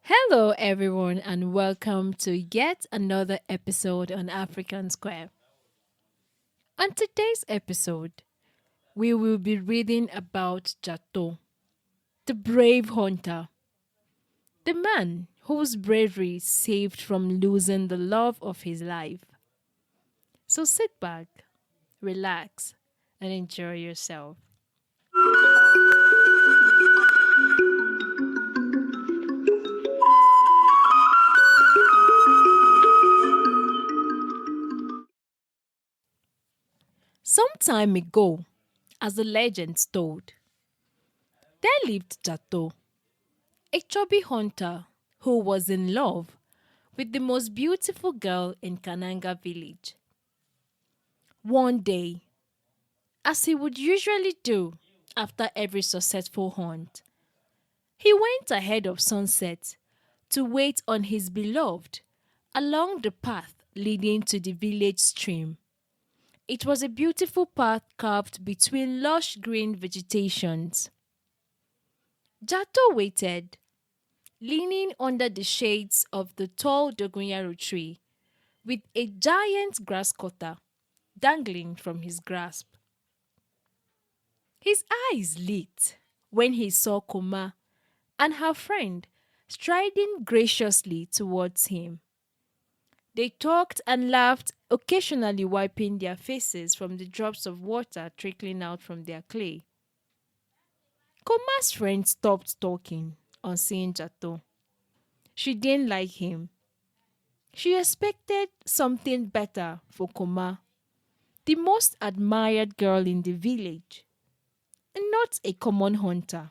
Hello, everyone, and welcome to yet another episode on African Square. On today's episode, we will be reading about Jato, the brave hunter, the man whose bravery saved from losing the love of his life. So sit back, relax, and enjoy yourself. Some time ago, as the legends told, there lived Jato, a chubby hunter who was in love with the most beautiful girl in Kananga village. One day, as he would usually do after every successful hunt, he went ahead of sunset to wait on his beloved along the path leading to the village stream. It was a beautiful path carved between lush green vegetations. Jato waited, leaning under the shades of the tall dogoyaro tree with a giant grass cutter dangling from his grasp. His eyes lit when he saw Kuma and her friend striding graciously towards him. They talked and laughed, occasionally wiping their faces from the drops of water trickling out from their clay. Kuma's friend stopped talking on seeing Jato. She didn't like him. She expected something better for Kuma, the most admired girl in the village, and not a common hunter.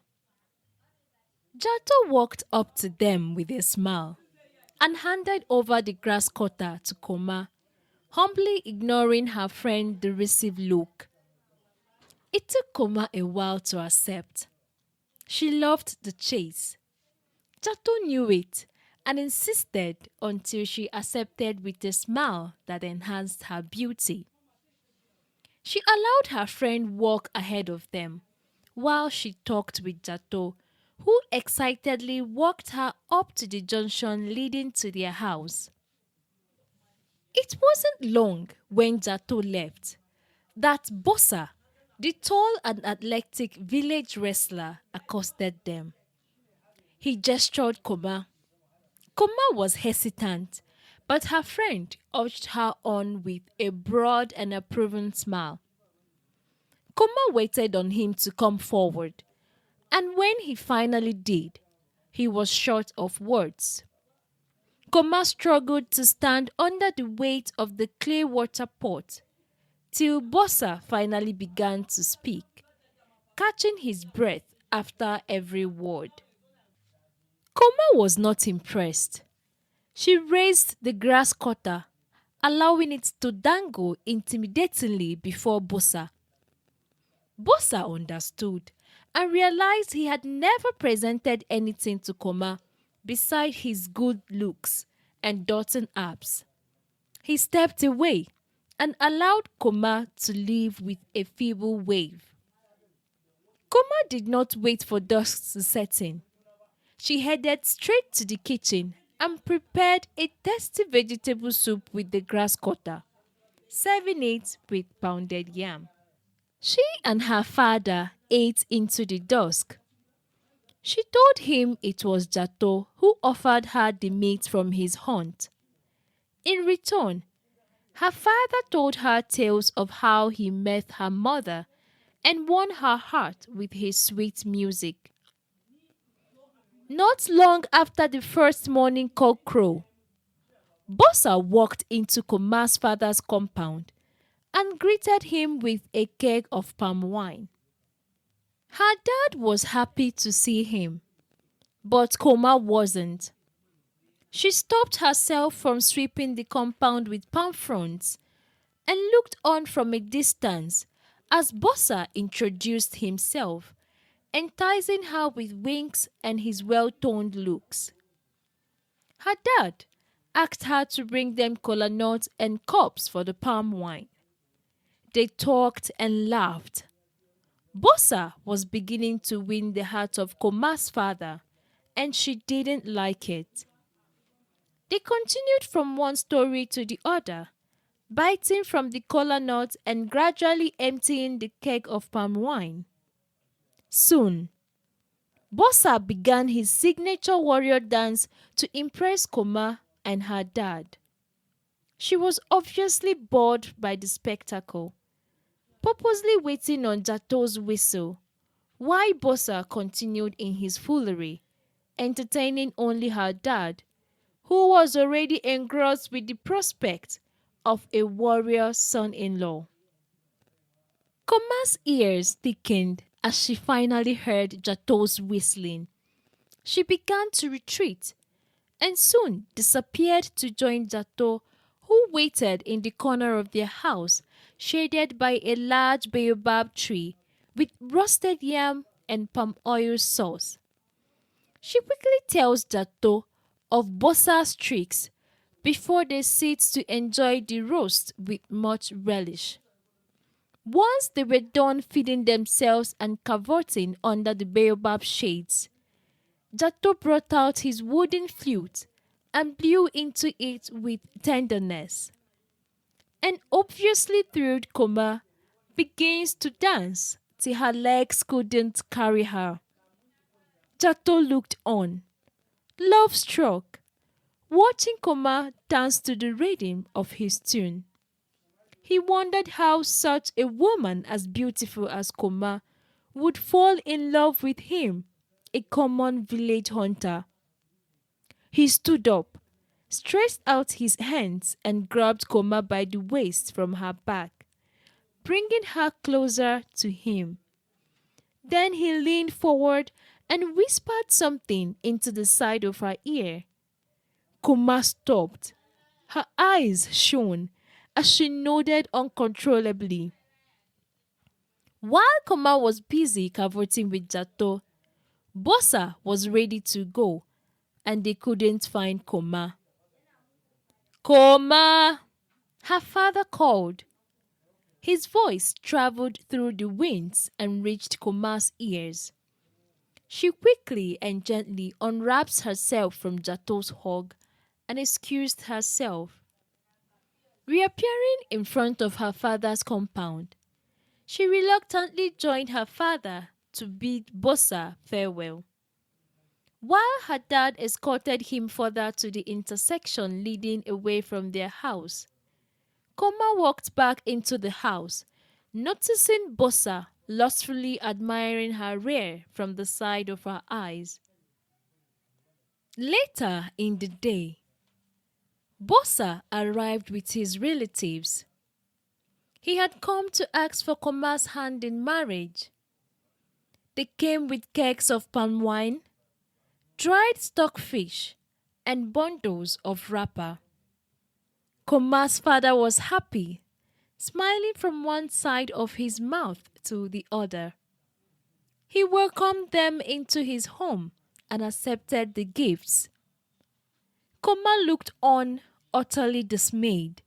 Jato walked up to them with a smile and handed over the grass cutter to Kuma, humbly ignoring her friend derisive look. It took Kuma a while to accept. She loved the chase. Jato knew it and insisted until she accepted with a smile that enhanced her beauty. She allowed her friend walk ahead of them while she talked with Jato, who excitedly walked her up to the junction leading to their house. It wasn't long when Jato left that Bossa, the tall and athletic village wrestler, accosted them. He gestured Koma. Koma was hesitant, but her friend urged her on with a broad and approving smile. Koma waited on him to come forward, and when he finally did, he was short of words. Koma struggled to stand under the weight of the clay water pot till Bossa finally began to speak, catching his breath after every word. Koma was not impressed. She raised the grass cutter, allowing it to dangle intimidatingly before Bossa. Bossa understood and realized he had never presented anything to Koma beside his good looks and doting abs. He stepped away and allowed Koma to leave with a feeble wave. Koma did not wait for dusk to set in. She headed straight to the kitchen and prepared a tasty vegetable soup with the grass cutter, serving it with pounded yam. She and her father ate into the dusk. She told him it was Jato who offered her the meat from his hunt. In return, her father told her tales of how he met her mother and won her heart with his sweet music. Not long after the first morning cock crow, Bossa walked into Kuma's father's compound and greeted him with a keg of palm wine. Her dad was happy to see him, but Koma wasn't. She stopped herself from sweeping the compound with palm fronds and looked on from a distance as Bossa introduced himself, enticing her with winks and his well-toned looks. Her dad asked her to bring them kola nuts and cups for the palm wine. They talked and laughed. Bossa was beginning to win the heart of Koma's father, and she didn't like it. They continued from one story to the other, biting from the kola nut and gradually emptying the keg of palm wine. Soon, Bossa began his signature warrior dance to impress Koma and her dad. She was obviously bored by the spectacle, purposely waiting on Jato's whistle, while Bossa continued in his foolery, entertaining only her dad, who was already engrossed with the prospect of a warrior son-in-law. Koma's ears thickened as she finally heard Jato's whistling. She began to retreat and soon disappeared to join Jato, who waited in the corner of their house, shaded by a large baobab tree with roasted yam and palm oil sauce. She quickly tells Jato of Bossa's tricks before they sit to enjoy the roast with much relish. Once they were done feeding themselves and cavorting under the baobab shades, Jato brought out his wooden flute and blew into it with tenderness. An obviously thrilled Koma begins to dance till her legs couldn't carry her. Jato looked on, love-struck, watching Koma dance to the rhythm of his tune. He wondered how such a woman as beautiful as Koma would fall in love with him, a common village hunter. He stood up, stretched out his hands and grabbed Koma by the waist from her back, bringing her closer to him. Then he leaned forward and whispered something into the side of her ear. Koma stopped. Her eyes shone as she nodded uncontrollably. While Koma was busy cavorting with Jato, Bossa was ready to go, and they couldn't find Koma. Koma! Her father called. His voice traveled through the winds and reached Koma's ears. She quickly and gently unwraps herself from Jato's hug and excused herself. Reappearing in front of her father's compound, she reluctantly joined her father to bid Bossa farewell. While her dad escorted him further to the intersection leading away from their house, Koma walked back into the house, noticing Bossa lustfully admiring her rear from the side of her eyes. Later in the day, Bossa arrived with his relatives. He had come to ask for Koma's hand in marriage. They came with kegs of palm wine, dried stockfish, and bundles of wrapper. Koma's father was happy, smiling from one side of his mouth to the other. He welcomed them into his home and accepted the gifts. Koma looked on, utterly dismayed.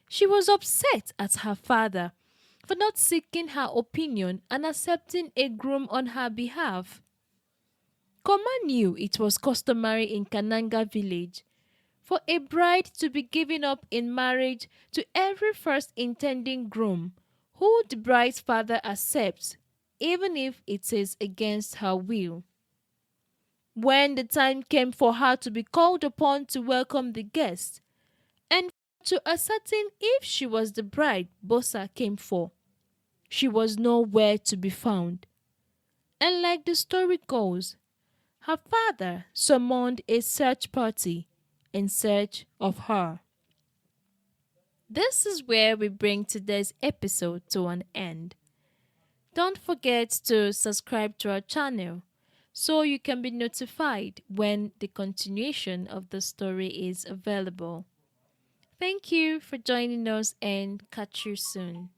She was upset at her father for not seeking her opinion and accepting a groom on her behalf. Koma knew it was customary in Kananga village for a bride to be given up in marriage to every first intending groom who the bride's father accepts, even if it is against her will. When the time came for her to be called upon to welcome the guests, and to ascertain if she was the bride Bossa came for, she was nowhere to be found. And like the story goes, her father summoned a search party in search of her. This is where we bring today's episode to an end. Don't forget to subscribe to our channel so you can be notified when the continuation of the story is available. Thank you for joining us and catch you soon.